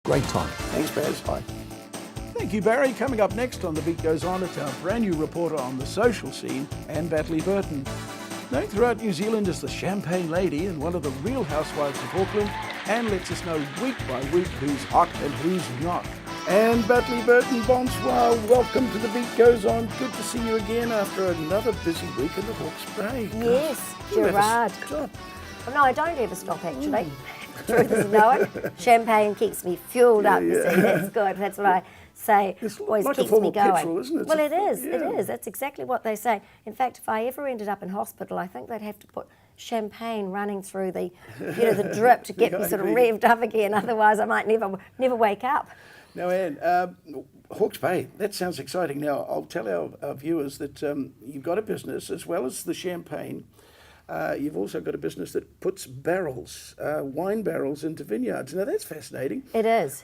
Great time. Thanks, Baz. Bye. Thank you, Barry. Coming up next on The Beat Goes On, it's our brand new reporter on the social scene, Anne Batley Burton. Known throughout New Zealand as the Champagne Lady and one of the real housewives of Auckland, Anne lets us know week by week who's hot and who's not. Anne Batley Burton, bonsoir. Welcome to The Beat Goes On. Good to see you again after another busy week in the Hawke's Bay. Yes, You never Gerard. stop. Well, no, I don't ever stop actually. Truth is no. Champagne keeps me fueled up, you see. That's good. That's what I say. It's Always like a keeps form me of going. petrol, isn't it? Well, it It's is. a- It yeah. is. That's exactly what they say. In fact, if I ever ended up in hospital, I think they'd have to put champagne running through the, the drip to get me sort of revved up again. Otherwise, I might never wake up. Now, Anne, Hawke's Bay, that sounds exciting. Now, I'll tell our viewers that you've got a business, as well as the champagne, you've also got a business that puts barrels, wine barrels into vineyards. Now, that's fascinating. It is.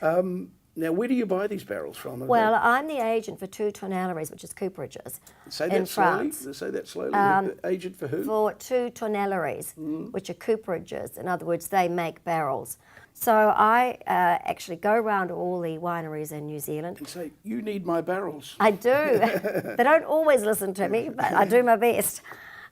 Now, where do you buy these barrels from? Well, I'm the agent for two tonelleries, which is cooperages, Say in that slowly. France. Say that slowly. Agent for who? For two tonelleries, which are cooperages. In other words, they make barrels. So I actually go around to all the wineries in New Zealand. And say, you need my barrels. I do. They don't always listen to me, but I do my best.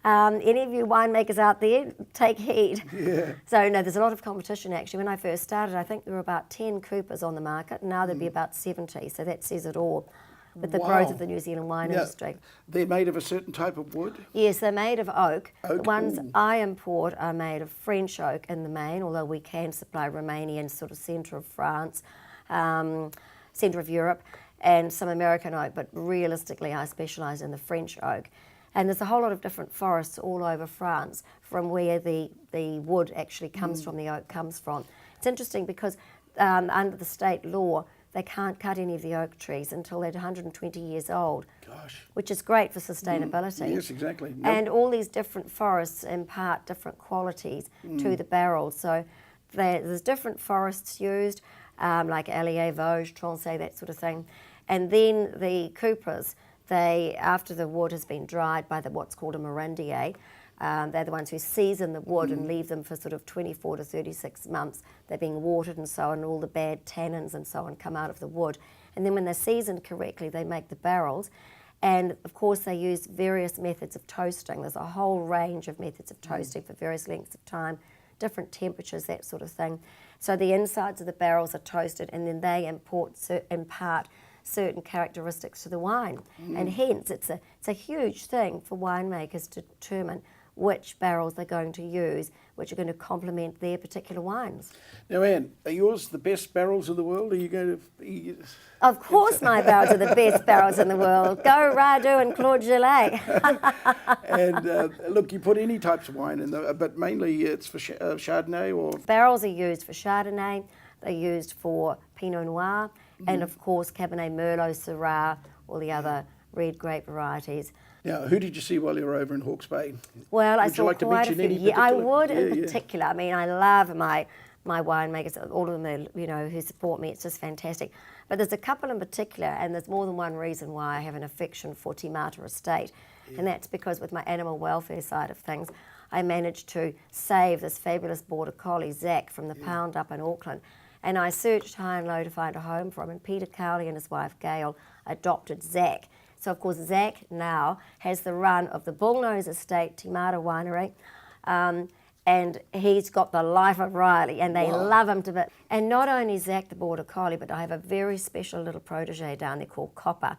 Any of you winemakers out there, take heed. Yeah. So no, there's a lot of competition actually. When I first started, I think there were about 10 Coopers on the market, and now there'd be about 70. So that says it all with the growth of the New Zealand wine Now, industry. they're made of a certain type of wood? Yes, they're made of oak. The Oak, ones ooh. I import are made of French oak in the main, although we can supply Romanian sort of centre of France, centre of Europe, and some American oak, but realistically I specialise in the French oak. And there's a whole lot of different forests all over France from where the wood actually comes from, the oak comes from. It's interesting because under the state law, they can't cut any of the oak trees until they're 120 years old. Gosh. Which is great for sustainability. Yes, exactly. And all these different forests impart different qualities to the barrels. So there's different forests used, like Allier, Vosges, Tronchet, that sort of thing. And then the coopers, they, after the wood has been dried by what's called a marindier, they're the ones who season the wood and leave them for sort of 24 to 36 months. They're being watered and so on, all the bad tannins and so on come out of the wood. And then when they're seasoned correctly, they make the barrels. And of course they use various methods of toasting. There's a whole range of methods of toasting for various lengths of time, different temperatures, that sort of thing. So the insides of the barrels are toasted, and then they impart certain characteristics to the wine. And hence it's a huge thing for winemakers to determine which barrels they're going to use, which are going to complement their particular wines. Now, Anne, are yours the best barrels in the world? Are you going to... Of course my barrels are the best barrels in the world. Go Radu and Claude Gelée. And look, you put any types of wine in there, but mainly it's for Chardonnay or... Barrels are used for Chardonnay, they're used for Pinot Noir, and of course Cabernet Merlot, Syrah, all the other red grape varieties. Now, who did you see while you were over in Hawke's Bay? Well, I Would you saw like to quite a mention few. any Yeah, I particular? would in Yeah, yeah. particular. I mean, I love my winemakers, all of them, who support me. It's just fantastic. But there's a couple in particular, and there's more than one reason why I have an affection for Timata Estate, and that's because with my animal welfare side of things, I managed to save this fabulous border collie, Zach, from the pound up in Auckland. And I searched high and low to find a home for him, and Peter Cowley and his wife Gail adopted Zach. So of course Zach now has the run of the Bullnose Estate Timata Winery, and he's got the life of Riley, and they love him to bits. And not only Zach the Border Collie, but I have a very special little protege down there called Copper.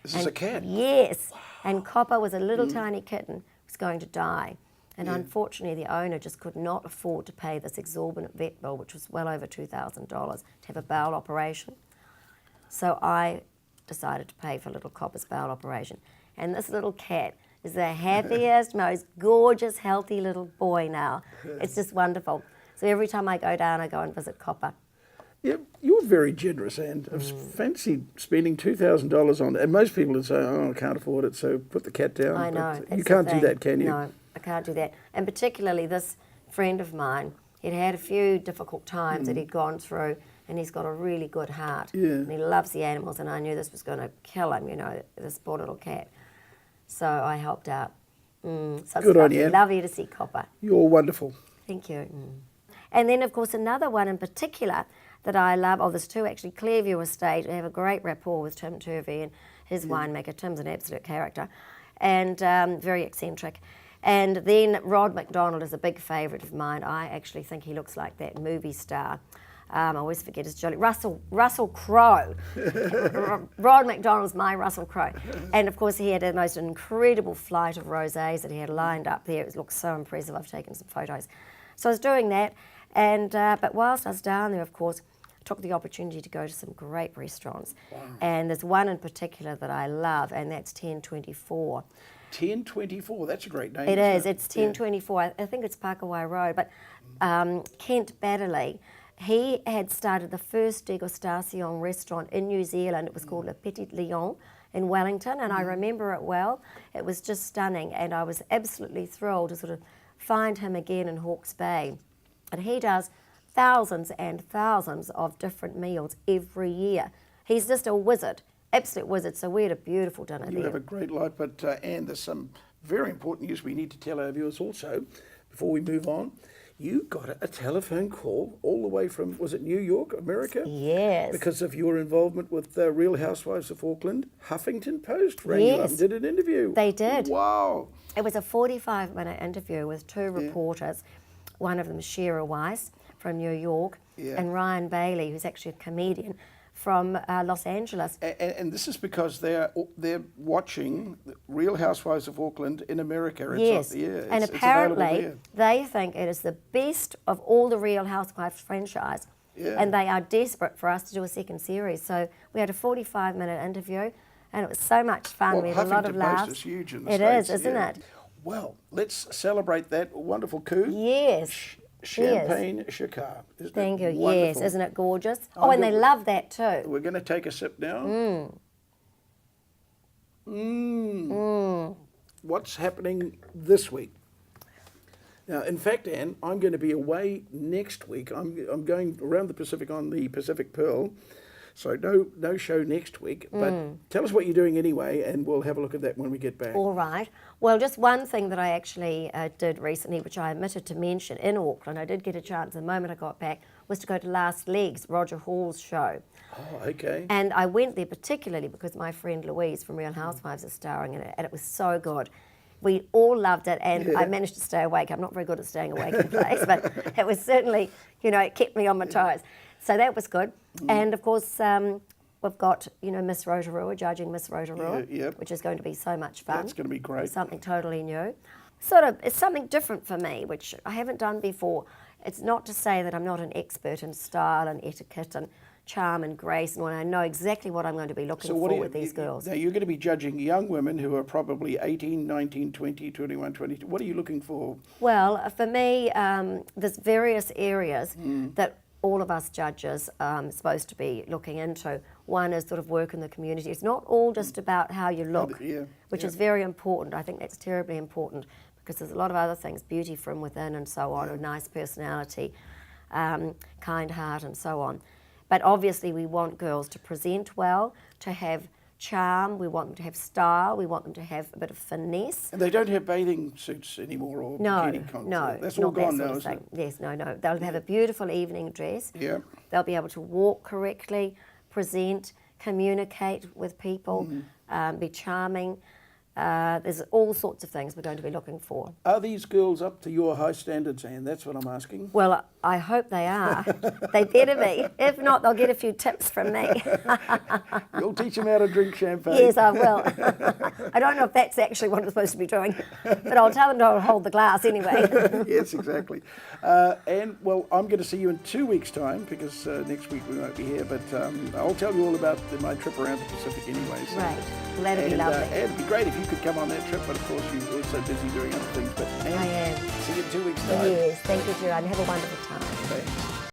This is a cat? Yes, and Copper was a little tiny kitten, was going to die. And unfortunately, the owner just could not afford to pay this exorbitant vet bill, which was well over $2,000, to have a bowel operation. So I decided to pay for little Copper's bowel operation. And this little cat is the happiest, most gorgeous, healthy little boy now. It's just wonderful. So every time I go down, I go and visit Copper. Yeah, you're very generous, and I fancy spending $2,000 on it. And most people would say, oh, I can't afford it, so put the cat down. I know. But you can't do that, can you? No, I can't do that. And particularly this friend of mine, he'd had a few difficult times that he'd gone through, and he's got a really good heart. Yeah. And he loves the animals, and I knew this was going to kill him, this poor little cat. So I helped out. So it's Good on you. lovely to see Copper. You're wonderful. Thank you. And then, of course, another one in particular that I love. Oh, there's two actually. Clearview Estate. I have a great rapport with Tim Turvey and his winemaker. Tim's an absolute character, and very eccentric. And then Rod McDonald is a big favourite of mine. I actually think he looks like that movie star. I always forget his jolly Russell Crowe. Rod McDonald's my Russell Crowe, and of course he had the most incredible flight of rosés that he had lined up there. It looked so impressive. I've taken some photos. So I was doing that, and but whilst I was down there, of course, I took the opportunity to go to some great restaurants. Wow. And there's one in particular that I love, and that's 1024. 1024, that's a great name. It is. It's 1024. I think it's Pakawai Road, but Kent Batley. He had started the first degustation restaurant in New Zealand. It was called Le Petit Lion in Wellington, and I remember it well. It was just stunning, and I was absolutely thrilled to sort of find him again in Hawke's Bay. And he does thousands and thousands of different meals every year. He's just a wizard, absolute wizard. So we had a beautiful dinner there. You have a great life, but and there's some very important news we need to tell our viewers also before we move on. You got a telephone call all the way from, was it New York, America? Yes. Because of your involvement with Real Housewives of Auckland. Huffington Post rang you up and did an interview. They did. Wow. It was a 45-minute interview with two reporters. One of them is Shira Weiss from New York, and Ryan Bailey, who's actually a comedian from Los Angeles. And this is because they're watching Real Housewives of Auckland in America. Yes, and apparently they think it is the best of all the Real Housewives franchise, and they are desperate for us to do a second series. So we had a 45-minute interview, and it was so much fun. Well, we had a lot of laughs. Post is huge in the States. It is, isn't it? Well, let's celebrate that wonderful coup. Yes. Champagne Chicar. Thank you. Wonderful? Yes, isn't it gorgeous? Oh, and they love that too. We're going to take a sip now. What's happening this week? Now, in fact, Anne, I'm going to be away next week. I'm going around the Pacific on the Pacific Pearl. So no show next week, but tell us what you're doing anyway, and we'll have a look at that when we get back. All right. Well, just one thing that I actually did recently, which I omitted to mention in Auckland, I did get a chance the moment I got back, was to go to Last Legs, Roger Hall's show. Oh, okay. And I went there particularly because my friend Louise from Real Housewives is starring in it, and it was so good. We all loved it, and I managed to stay awake. I'm not very good at staying awake in place, but it was certainly, it kept me on my toes. So that was good. And of course, we've got, Miss Rotorua, judging Miss Rotorua, which is going to be so much fun. That's going to be great. Something totally new. It's something different for me, which I haven't done before. It's not to say that I'm not an expert in style and etiquette and charm and grace, and I know exactly what I'm going to be looking for with these girls. Now, you're going to be judging young women who are probably 18, 19, 20, 21, 22. What are you looking for? Well, for me, there's various areas that all of us judges are supposed to be looking into. One is sort of work in the community. It's not all just about how you look, which is very important. I think that's terribly important because there's a lot of other things, beauty from within and so on, a nice personality, kind heart and so on. But obviously we want girls to present well, to have charm, we want them to have style, we want them to have a bit of finesse. And they don't have bathing suits anymore or bikini concept. No, that's all gone now, isn't it? Yes, no. They'll have a beautiful evening dress. Yeah. They'll be able to walk correctly, present, communicate with people, be charming. There's all sorts of things we're going to be looking for. Are these girls up to your high standards, Anne? That's what I'm asking. Well, I hope they are. They better be. If not, they'll get a few tips from me. You'll teach them how to drink champagne. Yes, I will. I don't know if that's actually what I'm supposed to be doing, but I'll tell them to hold the glass anyway. Yes, exactly. And, well, I'm going to see you in 2 weeks' time because next week we won't be here, but I'll tell you all about my trip around the Pacific anyway. So. Right. Well, that'd be lovely. And it'd be great if you could come on that trip, but of course you're also busy doing other things. But I am. See you in 2 weeks' time. Yes, thank you, Gerard. Have a wonderful time. Thanks.